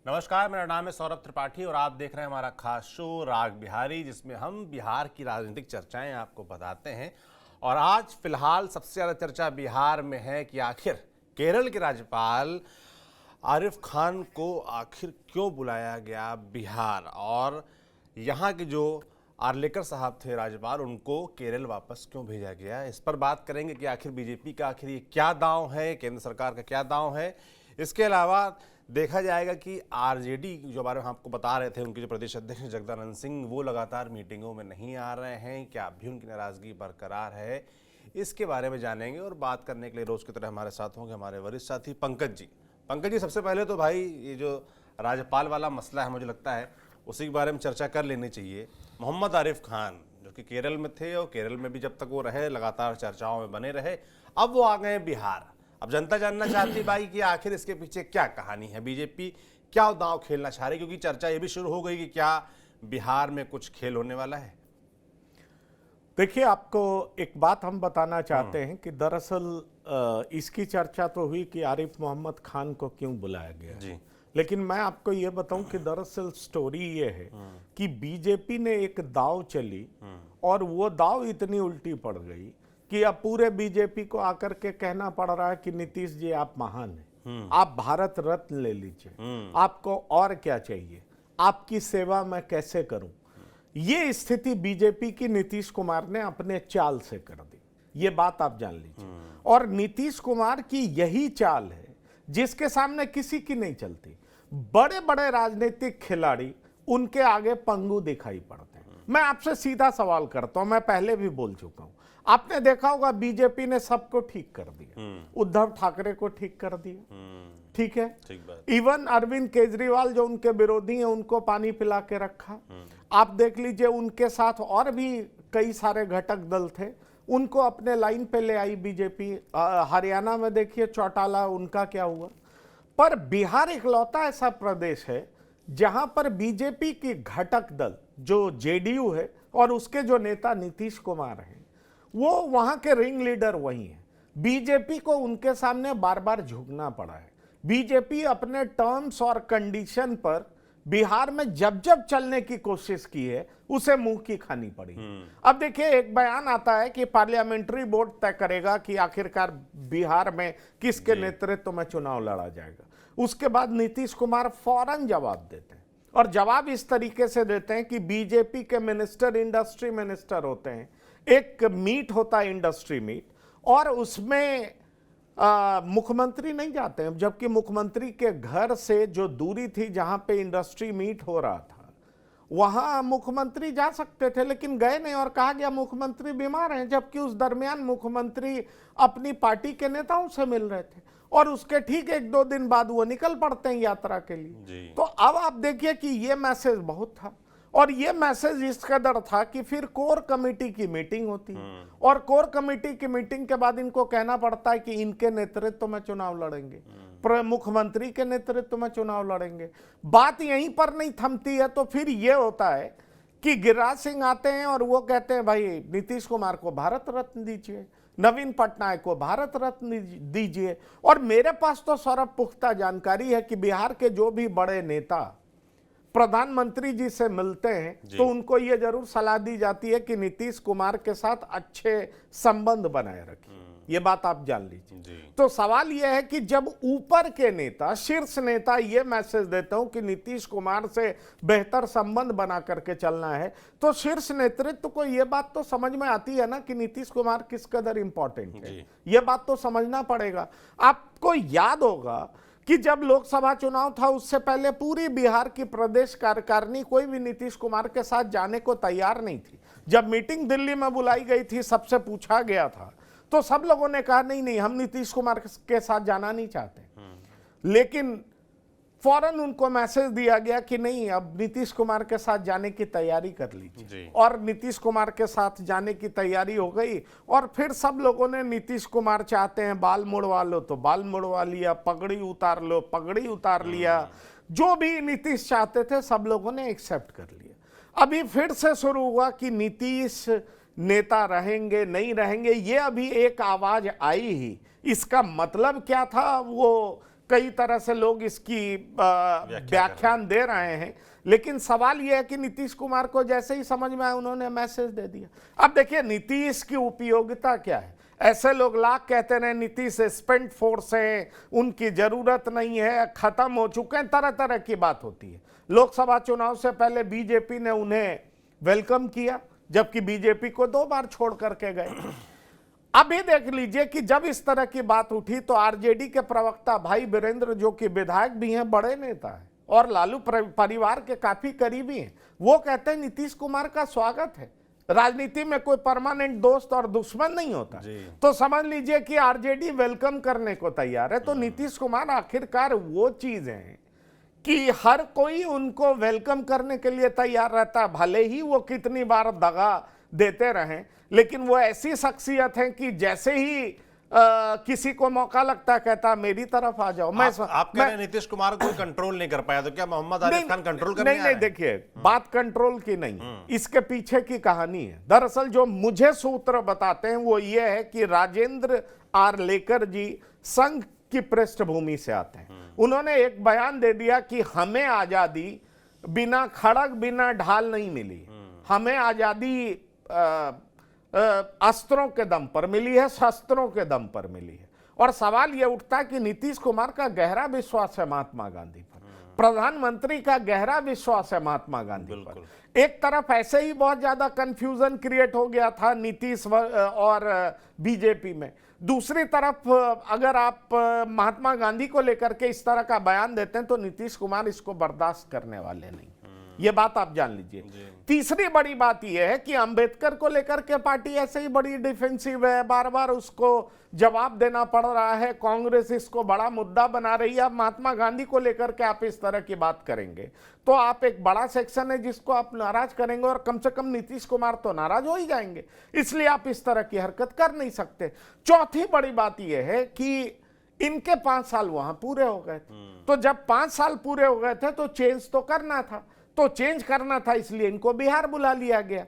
नमस्कार, मेरा नाम है सौरभ त्रिपाठी और आप देख रहे हैं हमारा खास शो राग बिहारी, जिसमें हम बिहार की राजनीतिक चर्चाएं आपको बताते हैं। और आज फिलहाल सबसे ज़्यादा चर्चा बिहार में है कि आखिर केरल के राज्यपाल आरिफ खान को आखिर क्यों बुलाया गया बिहार, और यहाँ के जो आर्लेकर साहब थे राज्यपाल, उनको केरल वापस क्यों भेजा गया। इस पर बात करेंगे कि आखिर बीजेपी का आखिर ये क्या दांव है, केंद्र सरकार का क्या दांव है। इसके अलावा देखा जाएगा कि आरजेडी जो बारे में आपको बता रहे थे, उनके जो प्रदेश अध्यक्ष जगदानंद सिंह, वो लगातार मीटिंगों में नहीं आ रहे हैं। क्या अभी उनकी नाराजगी बरकरार है, इसके बारे में जानेंगे। और बात करने के लिए रोज की तरह हमारे साथ होंगे हमारे वरिष्ठ साथी पंकज जी। पंकज जी, सबसे पहले तो भाई ये जो राज्यपाल वाला मसला है, मुझे लगता है उसी के बारे में चर्चा कर लेनी चाहिए। मोहम्मद आरिफ खान जो कि केरल में थे, और केरल में भी जब तक वो रहे लगातार चर्चाओं में बने रहे, अब वो आ गए बिहार। अब जनता जानना चाहती भाई कि आखिर इसके पीछे क्या कहानी है, बीजेपी क्या दांव खेलना चाह रही, क्योंकि चर्चा ये भी शुरू हो गई कि क्या बिहार में कुछ खेल होने वाला है। देखिए, आपको एक बात हम बताना चाहते हैं कि दरअसल इसकी चर्चा तो हुई कि आरिफ मोहम्मद खान को क्यों बुलाया गया जी। लेकिन मैं आपको ये बताऊं कि दरअसल स्टोरी ये है कि बीजेपी ने एक दाव चली और वो दाव इतनी उल्टी पड़ गई कि अब पूरे बीजेपी को आकर के कहना पड़ रहा है कि नीतीश जी आप महान हैं, आप भारत रत्न ले लीजिए, आपको और क्या चाहिए, आपकी सेवा मैं कैसे करूं। ये स्थिति बीजेपी की नीतीश कुमार ने अपने चाल से कर दी, ये बात आप जान लीजिए। और नीतीश कुमार की यही चाल है जिसके सामने किसी की नहीं चलती। बड़े बड़े राजनीतिक खिलाड़ी उनके आगे पंगु दिखाई पड़ते हैं। मैं आपसे सीधा सवाल करता हूं, मैं पहले भी बोल चुका हूं, आपने देखा होगा बीजेपी ने सबको ठीक कर दिया, उद्धव ठाकरे को ठीक कर दिया, ठीक है, इवन अरविंद केजरीवाल जो उनके विरोधी हैं उनको पानी पिला के रखा। आप देख लीजिए, उनके साथ और भी कई सारे घटक दल थे, उनको अपने लाइन पे ले आई बीजेपी। हरियाणा में देखिए चौटाला, उनका क्या हुआ। पर बिहार इकलौता ऐसा प्रदेश है जहां पर बीजेपी की घटक दल जो जेडीयू है और उसके जो नेता नीतीश कुमार हैं, वो वहां के रिंग लीडर वही हैं। बीजेपी को उनके सामने बार बार झुकना पड़ा है। बीजेपी अपने टर्म्स और कंडीशन पर बिहार में जब जब चलने की कोशिश की है, उसे मुंह की खानी पड़ी। अब देखिए, एक बयान आता है कि पार्लियामेंट्री बोर्ड तय करेगा कि आखिरकार बिहार में किसके नेतृत्व में चुनाव लड़ा जाएगा। उसके बाद नीतीश कुमार फौरन जवाब देते हैं, और जवाब इस तरीके से देते हैं कि बीजेपी के मिनिस्टर इंडस्ट्री मिनिस्टर होते हैं, एक मीट होता है इंडस्ट्री मीट, और उसमें मुख्यमंत्री नहीं जाते हैं। जबकि मुख्यमंत्री के घर से जो दूरी थी जहां पे इंडस्ट्री मीट हो रहा था, वहां मुख्यमंत्री जा सकते थे, लेकिन गए नहीं और कहा गया मुख्यमंत्री बीमार हैं। जबकि उस दरमियान मुख्यमंत्री अपनी पार्टी के नेताओं से मिल रहे थे, और उसके ठीक 1-2 दिन बाद वो निकल पड़ते हैं यात्रा के लिए। तो अब आप देखिए कि ये मैसेज बहुत था, और ये मैसेज इस कदर था कि फिर कोर कमेटी की मीटिंग होती है, और कोर कमेटी की मीटिंग के बाद इनको कहना पड़ता है कि इनके नेतृत्व में चुनाव लड़ेंगे, मुख्यमंत्री के नेतृत्व में चुनाव लड़ेंगे। बात यहीं पर नहीं थमती है, तो फिर ये होता है कि गिरिराज सिंह आते हैं और वो कहते हैं भाई नीतीश कुमार को भारत रत्न दीजिए, नवीन पटनायक को भारत रत्न दीजिए। और मेरे पास तो सौरभ पुख्ता जानकारी है कि बिहार के जो भी बड़े नेता प्रधानमंत्री जी से मिलते हैं तो उनको यह जरूर सलाह दी जाती है कि नीतीश कुमार के साथ अच्छे संबंध बनाए रखिए। ये बात आप जान लीजिए। तो सवाल यह है कि जब ऊपर के नेता, शीर्ष नेता ये मैसेज देते हो कि नीतीश कुमार से बेहतर संबंध बना करके चलना है, तो शीर्ष नेतृत्व को यह बात तो समझ में आती है ना कि नीतीश कुमार किस कदर इंपॉर्टेंट है। यह बात तो समझना पड़ेगा। आपको याद होगा कि जब लोकसभा चुनाव था, उससे पहले पूरी बिहार की प्रदेश कार्यकारिणी कोई भी नीतीश कुमार के साथ जाने को तैयार नहीं थी। जब मीटिंग दिल्ली में बुलाई गई थी, सबसे पूछा गया था, तो सब लोगों ने कहा नहीं नहीं, हम नीतीश कुमार के साथ जाना नहीं चाहते। लेकिन फौरन उनको मैसेज दिया गया कि नहीं, अब नीतीश कुमार के साथ जाने की तैयारी कर लीजिए, और नीतीश कुमार के साथ जाने की तैयारी हो गई। और फिर सब लोगों ने, नीतीश कुमार चाहते हैं बाल मुड़वा लो तो बाल मुड़वा लिया, पगड़ी उतार लो पगड़ी उतार लिया, जो भी नीतीश चाहते थे सब लोगों ने एक्सेप्ट कर लिया। अभी फिर से शुरू हुआ कि नीतीश नेता रहेंगे नहीं रहेंगे, ये अभी एक आवाज आई ही। इसका मतलब क्या था वो कई तरह से लोग इसकी व्याख्यान दे रहे हैं, लेकिन सवाल यह है कि नीतीश कुमार को जैसे ही समझ में आया उन्होंने मैसेज दे दिया। अब देखिए नीतीश की उपयोगिता क्या है। ऐसे लोग लाख कहते रहे नीतीश स्पेंट फोर्स है, उनकी जरूरत नहीं है, खत्म हो चुके हैं, तरह तरह की बात होती है। लोकसभा चुनाव से पहले बीजेपी ने उन्हें वेलकम किया, जबकि बीजेपी को 2 बार छोड़ करके गए। अभी देख लीजिए कि जब इस तरह की बात उठी तो आरजेडी के प्रवक्ता भाई वीरेंद्र, जो कि विधायक भी हैं, बड़े नेता हैं और लालू परिवार के काफी करीबी हैं, वो कहते हैं नीतीश कुमार का स्वागत है। राजनीति में कोई परमानेंट दोस्त और दुश्मन नहीं होता। तो समझ लीजिए कि आरजेडी वेलकम करने को तैयार है। तो नीतीश कुमार आखिरकार वो चीज है कि हर कोई उनको वेलकम करने के लिए तैयार रहता है, भले ही वो कितनी बार दगा देते रहें, लेकिन वो ऐसी शख्सियत है कि जैसे ही किसी को मौका लगता कहता मेरी तरफ आ जाओ। आप कह रहे हैं नीतीश कुमार को कंट्रोल नहीं कर पाया, तो क्या मोहम्मद आरिफ खान कंट्रोल करने नहीं, देखिए बात कंट्रोल की नहीं, इसके पीछे की कहानी है। दरअसल जो मुझे सूत्र बताते हैं वो ये है कि राजेंद्र आर्लेकर जी संघ की पृष्ठभूमि से आते हैं। उन्होंने एक बयान दे दिया कि हमें आजादी बिना खड़ग बिना ढाल नहीं मिली, हमें आजादी अस्त्रों के दम पर मिली है, शस्त्रों के दम पर मिली है। और सवाल यह उठता है कि नीतीश कुमार का गहरा विश्वास है महात्मा गांधी पर, प्रधानमंत्री का गहरा विश्वास है महात्मा गांधी पर। एक तरफ ऐसे ही बहुत ज्यादा कंफ्यूजन क्रिएट हो गया था नीतीश और बीजेपी में, दूसरी तरफ अगर आप महात्मा गांधी को लेकर के इस तरह का बयान देते हैं तो नीतीश कुमार इसको बर्दाश्त करने वाले नहीं, ये बात आप जान लीजिए। तीसरी बड़ी बात यह है कि अंबेडकर को लेकर के पार्टी ऐसे ही बड़ी डिफेंसिव है, बार बार उसको जवाब देना पड़ रहा है, कांग्रेस इसको बड़ा मुद्दा बना रही है। अब महात्मा गांधी को लेकर के आप इस तरह की बात करेंगे तो आप एक बड़ा सेक्शन है जिसको आप नाराज करेंगे, और कम से कम नीतीश कुमार तो नाराज हो ही जाएंगे, इसलिए आप इस तरह की हरकत कर नहीं सकते। चौथी बड़ी बात यह है कि इनके 5 साल वहां पूरे हो गए थे, तो जब 5 साल पूरे हो गए थे तो चेंज तो करना था, इसलिए इनको बिहार बुला लिया गया।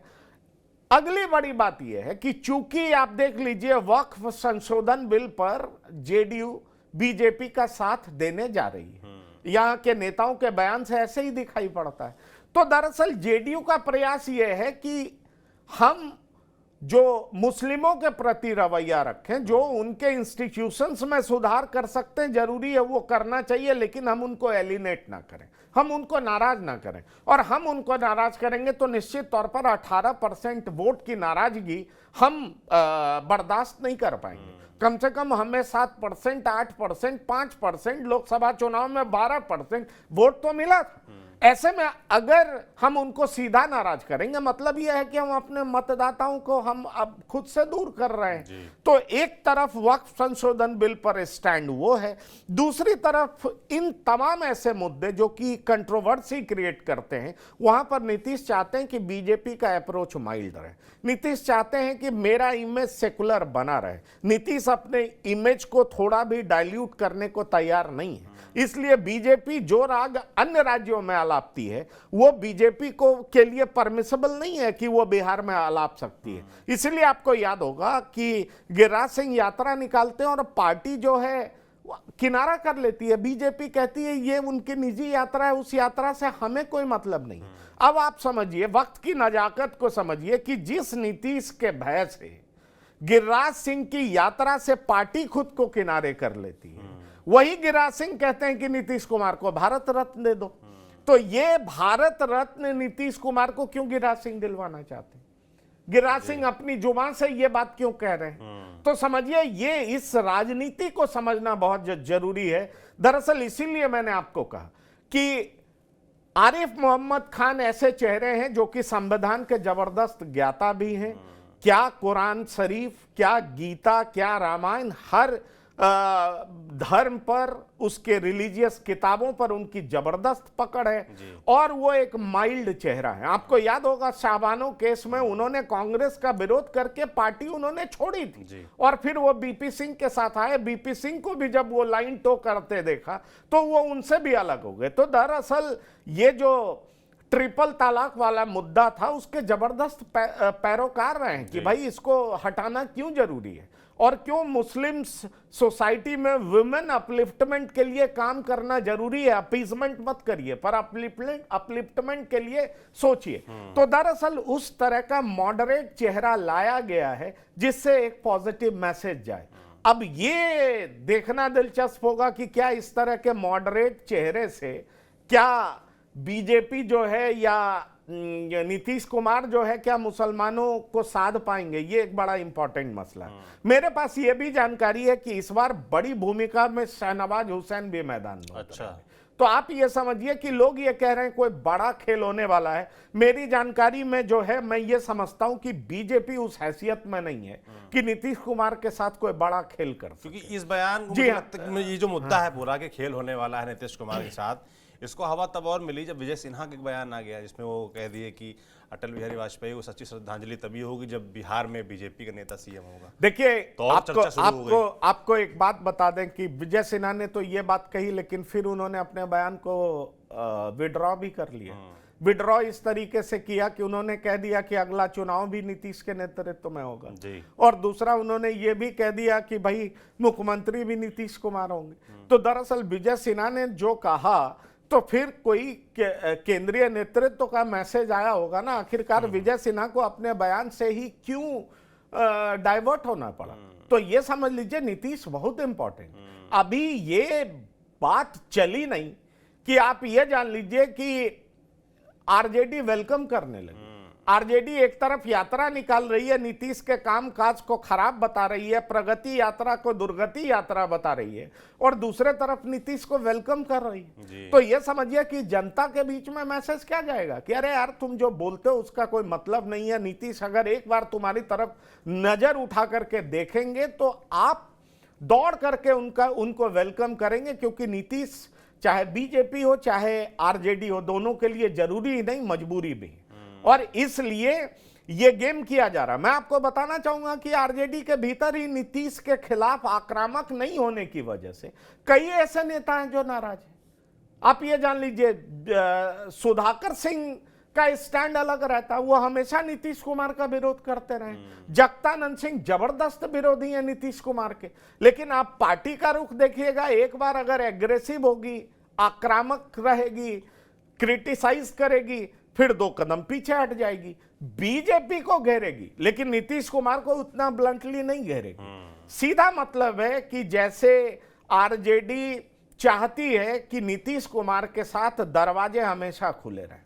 अगली बड़ी बात यह है कि चूंकि आप देख लीजिए वक्फ संशोधन बिल पर जेडीयू बीजेपी का साथ देने जा रही है, यहां के नेताओं के बयान से ऐसे ही दिखाई पड़ता है। तो दरअसल जेडीयू का प्रयास यह है कि हम जो मुस्लिमों के प्रति रवैया रखें, जो उनके इंस्टीट्यूशंस में सुधार कर सकते हैं, जरूरी है वो करना चाहिए, लेकिन हम उनको एलिनेट ना करें, हम उनको नाराज ना करें। और हम उनको नाराज करेंगे तो निश्चित तौर पर 18% वोट की नाराजगी हम बर्दाश्त नहीं कर पाएंगे। कम से कम हमें 7%, 8%, 5%, लोकसभा चुनाव में 12% वोट तो मिला था। ऐसे में अगर हम उनको सीधा नाराज करेंगे, मतलब यह है कि हम अपने मतदाताओं को हम अब खुद से दूर कर रहे हैं। तो एक तरफ वक्फ संशोधन बिल पर स्टैंड वो है, दूसरी तरफ इन तमाम ऐसे मुद्दे जो कि कंट्रोवर्सी क्रिएट करते हैं, वहां पर नीतीश चाहते हैं कि बीजेपी का अप्रोच माइल्ड रहे। नीतीश चाहते हैं कि मेरा इमेज सेकुलर बना रहे। नीतीश अपने इमेज को थोड़ा भी डाइल्यूट करने को तैयार नहीं है, इसलिए बीजेपी जो राग अन्य राज्यों में आलापती है वो बीजेपी को के लिए परमिसेबल नहीं है कि वो बिहार में आलाप सकती है। इसलिए आपको याद होगा कि गिरिराज सिंह यात्रा निकालते हैं और पार्टी जो है किनारा कर लेती है। बीजेपी कहती है ये उनकी निजी यात्रा है, उस यात्रा से हमें कोई मतलब नहीं। अब आप समझिए, वक्त की नजाकत को समझिए कि जिस नीतीश के भय से गिरिराज सिंह की यात्रा से पार्टी खुद को किनारे कर लेती है, वही गिरिराज सिंह कहते हैं कि नीतीश कुमार को भारत रत्न दे दो। तो ये भारत रत्न नीतीश कुमार को क्यों गिरिराज सिंह दिलवाना चाहते हैं? गिरिराज सिंह अपनी जुबान से ये बात क्यों कह रहे हैं? तो समझिए, ये इस राजनीति को समझना बहुत जरूरी है। दरअसल इसीलिए मैंने आपको कहा कि आरिफ मोहम्मद खान ऐसे चेहरे हैं जो कि संविधान के जबरदस्त ज्ञाता भी हैं। क्या कुरान शरीफ, क्या गीता, क्या रामायण, हर धर्म पर, उसके रिलीजियस किताबों पर उनकी जबरदस्त पकड़ है, और वो एक माइल्ड चेहरा है। आपको याद होगा शाहबानो केस में उन्होंने कांग्रेस का विरोध करके पार्टी उन्होंने छोड़ी थी, और फिर वो बीपी सिंह के साथ आए। बीपी सिंह को भी जब वो लाइन टो करते देखा तो वो उनसे भी अलग हो गए। तो दरअसल ये जो ट्रिपल तलाक वाला मुद्दा था, उसके जबरदस्त पैरोकार रहे हैं कि भाई इसको हटाना क्यों जरूरी है और क्यों मुस्लिम सोसाइटी में वुमेन अपलिफ्टमेंट के लिए काम करना जरूरी है। अपीजमेंट मत करिए, पर अपलिफ्टमेंट के लिए सोचिए। तो दरअसल उस तरह का मॉडरेट चेहरा लाया गया है जिससे एक पॉजिटिव मैसेज जाए। अब ये देखना दिलचस्प होगा कि क्या इस तरह के मॉडरेट चेहरे से क्या बीजेपी जो है या नीतीश कुमार जो है क्या मुसलमानों को साध पाएंगे, ये एक बड़ा इंपॉर्टेंट मसला है। मेरे पास ये भी जानकारी है कि इस बार बड़ी भूमिका में शाहनवाज हुसैन भी मैदान में। अच्छा, तो आप ये समझिए कि लोग ये कह रहे हैं कोई बड़ा खेल होने वाला है। मेरी जानकारी में जो है मैं ये समझता हूं कि बीजेपी उस हैसियत में नहीं है कि नीतीश कुमार के साथ कोई बड़ा खेल कर, क्योंकि इस बयान को ये जो मुद्दा है पूरा के खेल होने वाला है नीतीश कुमार के साथ, इसको हवा तब और मिली जब विजय सिन्हा का बयान आ गया जिसमें वो कह दिए कि अटल बिहारी वाजपेयी को सच्ची श्रद्धांजलि तभी होगी जब बिहार में बीजेपी का नेता सीएम होगा। देखिए तो आपको एक बात बता दें कि विजय सिन्हा ने तो ये बात कही, लेकिन फिर उन्होंने अपने बयान को विड्रॉ भी कर लिया। विड्रॉ इस तरीके से किया कि उन्होंने कह दिया कि अगला चुनाव भी नीतीश के नेतृत्व में होगा जी। और दूसरा उन्होंने ये भी कह दिया कि भाई मुख्यमंत्री भी नीतीश कुमार होंगे। तो दरअसल विजय सिन्हा ने जो कहा तो फिर कोई केंद्रीय नेतृत्व का मैसेज आया होगा ना। आखिरकार विजय सिन्हा को अपने बयान से ही क्यों डाइवर्ट होना पड़ा। तो ये समझ लीजिए नीतीश बहुत इंपॉर्टेंट। अभी ये बात चली नहीं कि आप ये जान लीजिए कि आरजेडी वेलकम करने लगी। आरजेडी एक तरफ यात्रा निकाल रही है, नीतीश के कामकाज को खराब बता रही है, प्रगति यात्रा को दुर्गति यात्रा बता रही है, और दूसरे तरफ नीतीश को वेलकम कर रही है। तो ये समझिए कि जनता के बीच में मैसेज क्या जाएगा कि अरे यार तुम जो बोलते हो उसका कोई मतलब नहीं है। नीतीश अगर एक बार तुम्हारी तरफ नजर उठा करके देखेंगे तो आप दौड़ करके उनको वेलकम करेंगे, क्योंकि नीतीश चाहे बीजेपी हो चाहे आरजेडी हो, दोनों के लिए जरूरी ही नहीं मजबूरी भी। और इसलिए ये गेम किया जा रहा। मैं आपको बताना चाहूंगा कि आरजेडी के भीतर ही नीतीश के खिलाफ आक्रामक नहीं होने की वजह से कई ऐसे नेता हैं जो नाराज हैं। आप ये जान लीजिए सुधाकर सिंह का स्टैंड अलग रहता है, वो हमेशा नीतीश कुमार का विरोध करते रहे। जगदानंद सिंह जबरदस्त विरोधी हैं नीतीश कुमार के, लेकिन आप पार्टी का रुख देखिएगा, एक बार अगर एग्रेसिव होगी, आक्रामक रहेगी, क्रिटिसाइज करेगी, फिर 2 कदम पीछे हट जाएगी, बीजेपी को घेरेगी, लेकिन नीतीश कुमार को उतना ब्लंटली नहीं घेरेगी। सीधा मतलब है कि जैसे आरजेडी चाहती है कि नीतीश कुमार के साथ दरवाजे हमेशा खुले रहें,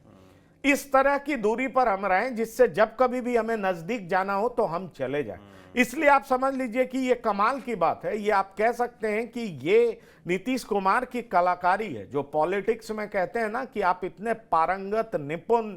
इस तरह की दूरी पर हम रहें जिससे जब कभी भी हमें नजदीक जाना हो तो हम चले जाएं। इसलिए आप समझ लीजिए कि ये कमाल की बात है। ये आप कह सकते हैं कि ये नीतीश कुमार की कलाकारी है, जो पॉलिटिक्स में कहते हैं ना कि आप इतने पारंगत निपुण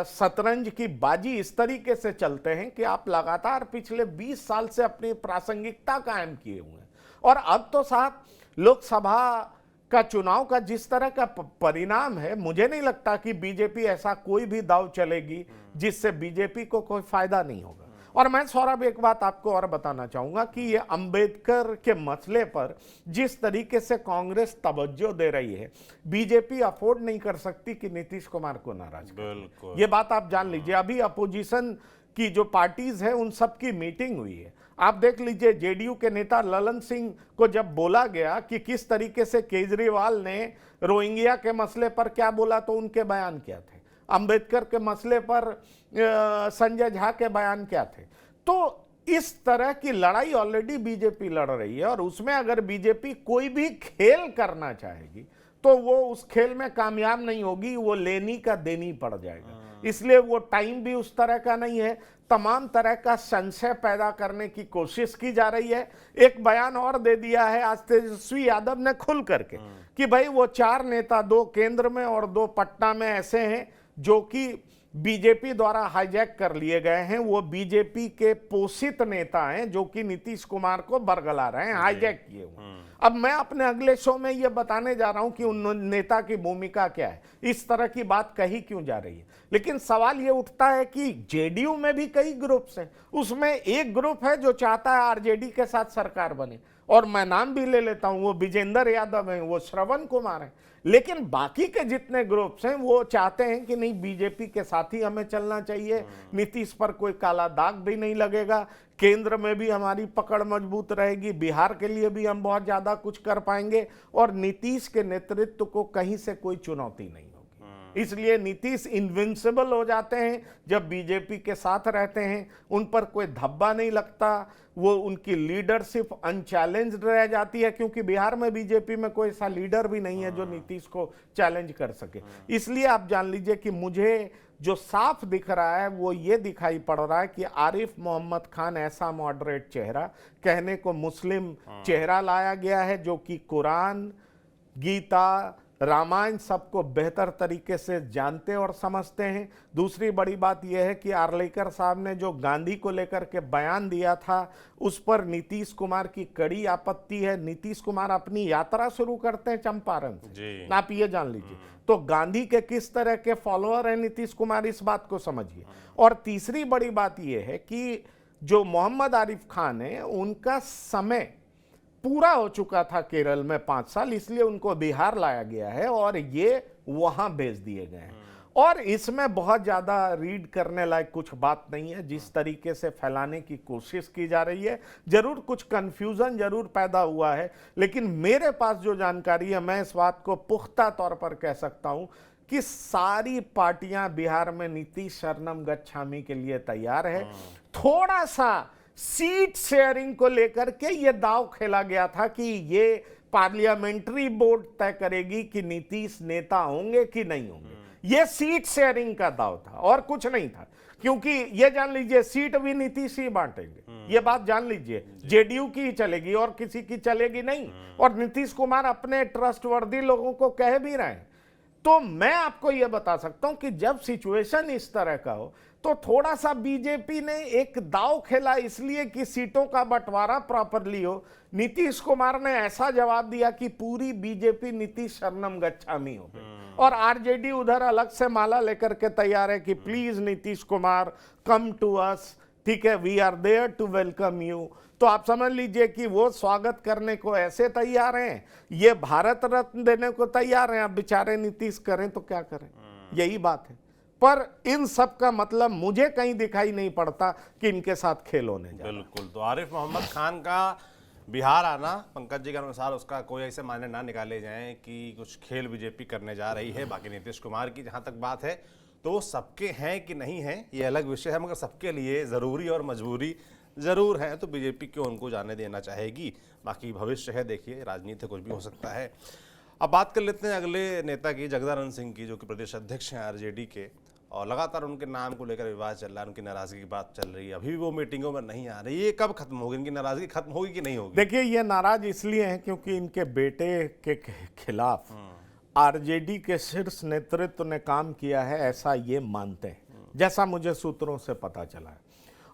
शतरंज की बाजी इस तरीके से चलते हैं कि आप लगातार पिछले 20 साल से अपनी प्रासंगिकता कायम किए हुए हैं। और अब तो साहब लोकसभा का चुनाव का जिस तरह का परिणाम है, मुझे नहीं लगता कि बीजेपी ऐसा कोई भी दाव चलेगी जिससे बीजेपी को कोई फायदा नहीं होगा। और मैं सौरभ एक बात आपको और बताना चाहूंगा कि ये अंबेडकर के मसले पर जिस तरीके से कांग्रेस तवज्जो दे रही है, बीजेपी अफोर्ड नहीं कर सकती कि नीतीश कुमार को नाराज करे। ये बात आप जान लीजिए। अभी अपोजिशन की जो पार्टीज है उन सब की मीटिंग हुई है। आप देख लीजिए जेडीयू के नेता ललन सिंह को जब बोला गया कि किस तरीके से केजरीवाल ने रोहिंग्या के मसले पर क्या बोला तो उनके बयान क्या थे, अंबेडकर के मसले पर संजय झा के बयान क्या थे। तो इस तरह की लड़ाई ऑलरेडी बीजेपी लड़ रही है, और उसमें अगर बीजेपी कोई भी खेल करना चाहेगी तो वो उस खेल में कामयाब नहीं होगी, वो लेनी का देनी पड़ जाएगा। इसलिए वो टाइम भी उस तरह का नहीं है। तमाम तरह का संशय पैदा करने की कोशिश की जा रही है। एक बयान और दे दिया है आज तेजस्वी यादव ने खुल करके कि भाई वो 4 नेता, 2 केंद्र में और 2 पटना में ऐसे हैं जो कि बीजेपी द्वारा हाईजैक कर लिए गए हैं। वो बीजेपी के पोषित नेता हैं जो कि नीतीश कुमार को बरगला रहे हैं, हाईजैक किए हुए। अब मैं अपने अगले शो में ये बताने जा रहा हूं कि उन नेता की भूमिका क्या है, इस तरह की बात कही क्यों जा रही है। लेकिन सवाल ये उठता है कि जेडीयू में भी कई ग्रुप्स हैं, उसमें एक ग्रुप है जो चाहता है आरजेडी के साथ सरकार बने, और मैं नाम भी ले लेता हूं, वो विजेंद्र यादव हैं, वो श्रवण कुमार हैं, लेकिन बाकी के जितने ग्रुप्स हैं वो चाहते हैं कि नहीं, बीजेपी के साथ ही हमें चलना चाहिए, नीतीश पर कोई काला दाग भी नहीं लगेगा, केंद्र में भी हमारी पकड़ मजबूत रहेगी, बिहार के लिए भी हम बहुत ज्यादा कुछ कर पाएंगे और नीतीश के नेतृत्व को कहीं से कोई चुनौती नहीं होगी। इसलिए नीतीश इनविंसिबल हो जाते हैं जब बीजेपी के साथ रहते हैं, उन पर कोई धब्बा नहीं लगता, वो उनकी लीडरशिप अनचैलेंज्ड रह जाती है, क्योंकि बिहार में बीजेपी में कोई ऐसा लीडर भी नहीं है जो नीतीश को चैलेंज कर सके। इसलिए आप जान लीजिए कि मुझे जो साफ दिख रहा है वो ये दिखाई पड़ रहा है कि आरिफ मोहम्मद खान ऐसा मॉडरेट चेहरा, कहने को मुस्लिम चेहरा लाया गया है, जो कि कुरान, गीता, रामायण सबको बेहतर तरीके से जानते और समझते हैं। दूसरी बड़ी बात यह है कि आर्लेकर साहब ने जो गांधी को लेकर के बयान दिया था उस पर नीतीश कुमार की कड़ी आपत्ति है। नीतीश कुमार अपनी यात्रा शुरू करते हैं चंपारण से, आप ये जान लीजिए। तो गांधी के किस तरह के फॉलोअर हैं नीतीश कुमार, इस बात को समझिए। और तीसरी बड़ी बात यह है कि जो मोहम्मद आरिफ खान है उनका समय पूरा हो चुका था केरल में 5 साल, इसलिए उनको बिहार लाया गया है और ये वहां भेज दिए गए हैं। और इसमें बहुत ज्यादा रीड करने लायक कुछ बात नहीं है, जिस तरीके से फैलाने की कोशिश की जा रही है। जरूर कुछ कंफ्यूजन जरूर पैदा हुआ है, लेकिन मेरे पास जो जानकारी है मैं इस बात को पुख्ता तौर पर कह सकता हूं कि सारी पार्टियां बिहार में नीतीश शरणम गच्छामी के लिए तैयार है। थोड़ा सा सीट शेयरिंग को लेकर के ये दाव खेला गया था कि ये पार्लियामेंट्री बोर्ड तय करेगी कि नीतीश नेता होंगे कि नहीं होंगे। ये सीट शेयरिंग का दाव था और कुछ नहीं था, क्योंकि ये जान लीजिए सीट भी नीतीश ही बांटेंगे, ये बात जान लीजिए। जेडीयू की ही चलेगी और किसी की चलेगी नहीं। और नीतीश कुमार अपने ट्रस्टवर्दी लोगों को कह भी रहे हैं। तो मैं आपको यह बता सकता हूं कि जब सिचुएशन इस तरह का हो तो थोड़ा सा बीजेपी ने एक दाव खेला, इसलिए कि सीटों का बंटवारा प्रॉपरली हो। नीतीश कुमार ने ऐसा जवाब दिया कि पूरी बीजेपी नीतीश शरणम गच्छामी हो गई और आरजेडी उधर अलग से माला लेकर के तैयार है कि please Nitish Kumar come to us, ठीक है, we are there to welcome you. तो आप समझ लीजिए कि वो स्वागत करने को ऐसे तैयार हैं, ये भारत रत्न देने को तैयार हैं। अब बेचारे नीतीश करें तो क्या करें, यही बात है। पर इन सब का मतलब मुझे कहीं दिखाई नहीं पड़ता कि इनके साथ खेल होने जा रहा है। बिल्कुल। तो आरिफ मोहम्मद खान का बिहार आना, पंकज जी के अनुसार उसका कोई ऐसे मायने ना निकाले जाएं कि कुछ खेल बीजेपी करने जा रही है। बाकी नीतीश कुमार की जहां तक बात है तो वो सबके हैं कि नहीं है ये अलग विषय है, मगर सबके लिए ज़रूरी और मजबूरी ज़रूर है। तो बीजेपी क्यों उनको जाने देना चाहेगी, बाकी भविष्य है, देखिए राजनीति कुछ भी हो सकता है। अब बात कर लेते हैं अगले नेता की, जगदानंद सिंह की, जो कि प्रदेश अध्यक्ष हैं आरजेडी के, और लगातार उनके नाम को लेकर विवाद चल रहा है, उनकी नाराजगी की बात चल रही है। अभी भी वो मीटिंगों में नहीं आ रही, ये कब खत्म होगी, इनकी नाराजगी खत्म होगी कि नहीं होगी? देखिए ये नाराज इसलिए हैं क्योंकि इनके बेटे के खिलाफ आरजेडी के शीर्ष नेतृत्व ने काम किया है, ऐसा ये मानते हैं, जैसा मुझे सूत्रों से पता चला है।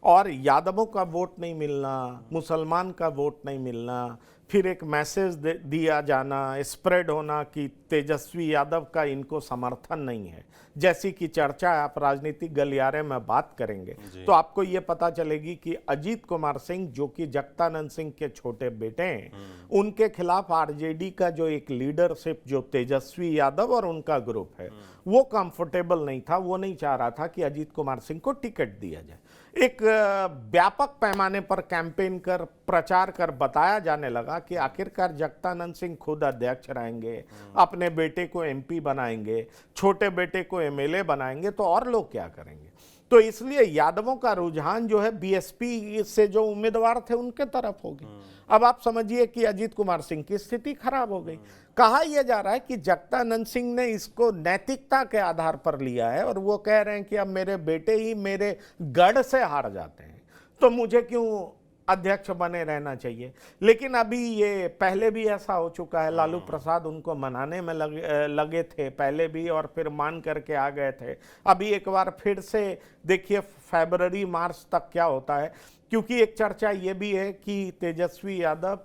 और यादवों का वोट नहीं मिलना, मुसलमान का वोट नहीं मिलना, फिर एक मैसेज दिया जाना, स्प्रेड होना कि तेजस्वी यादव का इनको समर्थन नहीं है, जैसी कि चर्चा आप राजनीतिक गलियारे में बात करेंगे तो आपको ये पता चलेगी कि अजीत कुमार सिंह, जो कि जगदानंद सिंह के छोटे बेटे हैं, उनके खिलाफ आरजेडी का जो एक लीडरशिप, जो तेजस्वी यादव और उनका ग्रुप है, वो कंफर्टेबल नहीं था। वो नहीं चाह रहा था कि अजीत कुमार सिंह को टिकट दिया जाए। एक व्यापक पैमाने पर कैंपेन कर, प्रचार कर बताया जाने लगा कि आखिरकार जगदानंद सिंह खुद अध्यक्ष रहेंगे, अपने बेटे को एमपी बनाएंगे, छोटे बेटे को एमएलए बनाएंगे, तो और लोग क्या करेंगे। तो इसलिए यादवों का रुझान जो है बीएसपी से जो उम्मीदवार थे उनके तरफ होगी। अब आप समझिए कि अजीत कुमार सिंह की स्थिति खराब हो गई। कहा यह जा रहा है कि जगदानंद सिंह ने इसको नैतिकता के आधार पर लिया है और वो कह रहे हैं कि अब मेरे बेटे ही मेरे गढ़ से हार जाते हैं तो मुझे क्यों अध्यक्ष बने रहना चाहिए। लेकिन अभी ये पहले भी ऐसा हो चुका है, लालू प्रसाद उनको मनाने में लगे थे पहले भी और फिर मान करके आ गए थे। अभी एक बार फिर से देखिए फरवरी मार्च तक क्या होता है, क्योंकि एक चर्चा ये भी है कि तेजस्वी यादव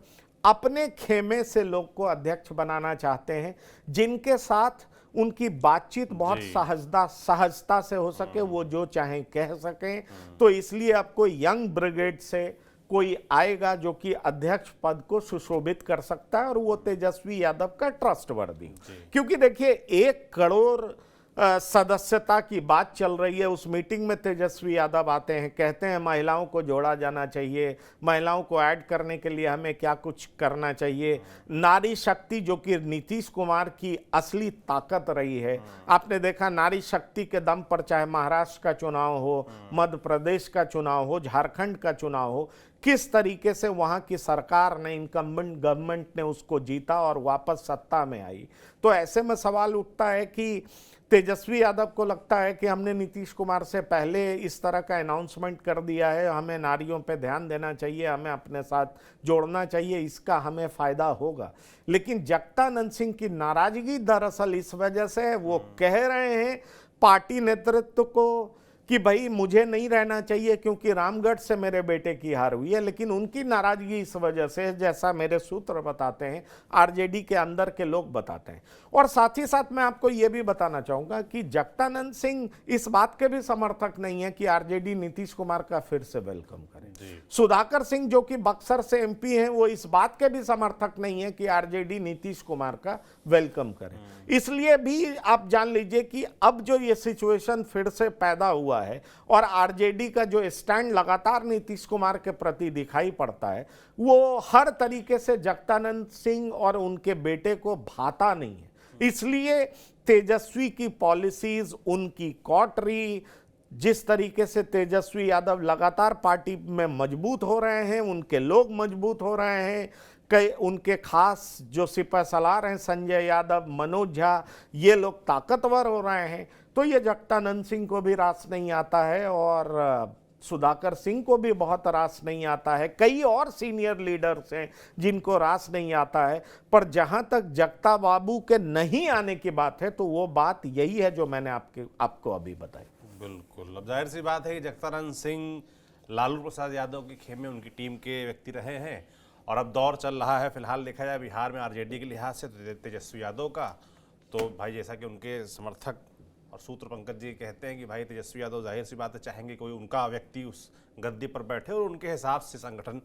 अपने खेमे से लोग को अध्यक्ष बनाना चाहते हैं, जिनके साथ उनकी बातचीत बहुत सहजता से हो सके, वो जो चाहें कह सकें। तो इसलिए आपको यंग ब्रिगेड से कोई आएगा जो कि अध्यक्ष पद को सुशोभित कर सकता है और वो तेजस्वी यादव का ट्रस्टवर्दी। क्योंकि देखिए 1 करोड़ सदस्यता की बात चल रही है। उस मीटिंग में तेजस्वी यादव आते हैं, कहते हैं महिलाओं को जोड़ा जाना चाहिए, महिलाओं को ऐड करने के लिए हमें क्या कुछ करना चाहिए। नारी शक्ति जो कि नीतीश कुमार की असली ताकत रही है, आपने देखा नारी शक्ति के दम पर चाहे महाराष्ट्र का चुनाव हो, मध्य प्रदेश का चुनाव हो, झारखंड का चुनाव हो, किस तरीके से वहां की सरकार ने, इनकम्बेंट गवर्नमेंट ने उसको जीता और वापस सत्ता में आई। तो ऐसे में सवाल उठता है कि तेजस्वी यादव को लगता है कि हमने नीतीश कुमार से पहले इस तरह का अनाउंसमेंट कर दिया है, हमें नारियों पे ध्यान देना चाहिए, हमें अपने साथ जोड़ना चाहिए, इसका हमें फायदा होगा। लेकिन जगदानंद सिंह की नाराजगी दरअसल इस वजह से है, वो कह रहे हैं पार्टी नेतृत्व को कि भाई मुझे नहीं रहना चाहिए क्योंकि रामगढ़ से मेरे बेटे की हार हुई है। लेकिन उनकी नाराजगी इस वजह से, जैसा मेरे सूत्र बताते हैं, आरजेडी के अंदर के लोग बताते हैं। और साथ ही साथ मैं आपको यह भी बताना चाहूंगा कि जगदानंद सिंह इस बात के भी समर्थक नहीं है कि आरजेडी नीतीश कुमार का फिर से वेलकम करे। सुधाकर सिंह जो कि बक्सर से एमपी हैं, वो इस बात के भी समर्थक नहीं है कि आरजेडी नीतीश कुमार का वेलकम करे। इसलिए भी आप जान लीजिए कि अब जो ये सिचुएशन फिर से पैदा हुआ है और आरजेडी का जो स्टैंड लगातार नीतीश कुमार के प्रति दिखाई पड़ता है, वो हर तरीके से जगदानंद सिंह और उनके बेटे को भाता नहीं है। इसलिए तेजस्वी की पॉलिसीज, उनकी कॉटरी, जिस तरीके से तेजस्वी यादव लगातार पार्टी में मजबूत हो रहे हैं, उनके लोग मजबूत हो रहे हैं, कई उनके खास जो सिपह सलार हैं संजय यादव, मनोज झा, ये लोग ताकतवर हो रहे हैं, तो ये जगदानंद सिंह को भी रास नहीं आता है और सुधाकर सिंह को भी बहुत रास नहीं आता है। कई और सीनियर लीडर्स हैं जिनको रास नहीं आता है। पर जहां तक जगता बाबू के नहीं आने की बात है, तो वो बात यही है जो मैंने आपको अभी बताई। बिल्कुल, अब जाहिर सी बात है कि जगदानंद सिंह लालू प्रसाद यादव के खेमे उनकी टीम के व्यक्ति रहे हैं और अब दौर चल रहा है फिलहाल देखा जाए बिहार में आरजेडी के लिहाज से तेजस्वी यादव का। तो भाई जैसा कि उनके समर्थक और सूत्र पंकज जी कहते हैं कि भाई तेजस्वी यादव जाहिर सी बात है चाहेंगे कोई उनका व्यक्ति उस गद्दी पर बैठे और उनके हिसाब से संगठन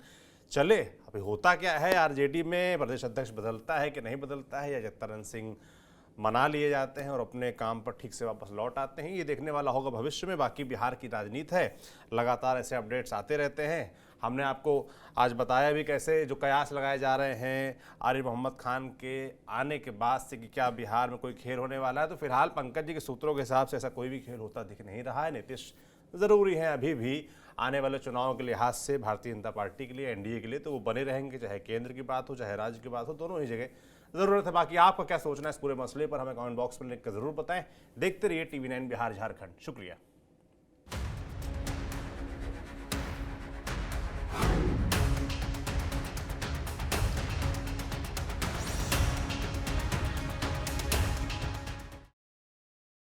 चले। अभी होता क्या है आरजेडी में, प्रदेश अध्यक्ष बदलता है कि नहीं बदलता है, या जगदानंद सिंह मना लिए जाते हैं और अपने काम पर ठीक से वापस लौट आते हैं, ये देखने वाला होगा भविष्य में। बाकी बिहार की राजनीति है, लगातार ऐसे अपडेट्स आते रहते हैं। हमने आपको आज बताया भी कैसे जो कयास लगाए जा रहे हैं आरिफ मोहम्मद खान के आने के बाद से कि क्या बिहार में कोई खेल होने वाला है। तो फिलहाल पंकज जी के सूत्रों के हिसाब से ऐसा कोई भी खेल होता दिख नहीं रहा है। नीतीश ज़रूरी है अभी भी आने वाले चुनाव के लिहाज से भारतीय जनता पार्टी के लिए, एनडीए के लिए, तो वो बने रहेंगे, चाहे केंद्र की बात हो चाहे राज्य की बात हो, दोनों ही जगह ज़रूरत है। बाकी आपका क्या सोचना है इस पूरे मसले पर हमें कमेंट बॉक्स में लिख कर ज़रूर बताएं। देखते रहिए TV9 बिहार झारखंड। शुक्रिया।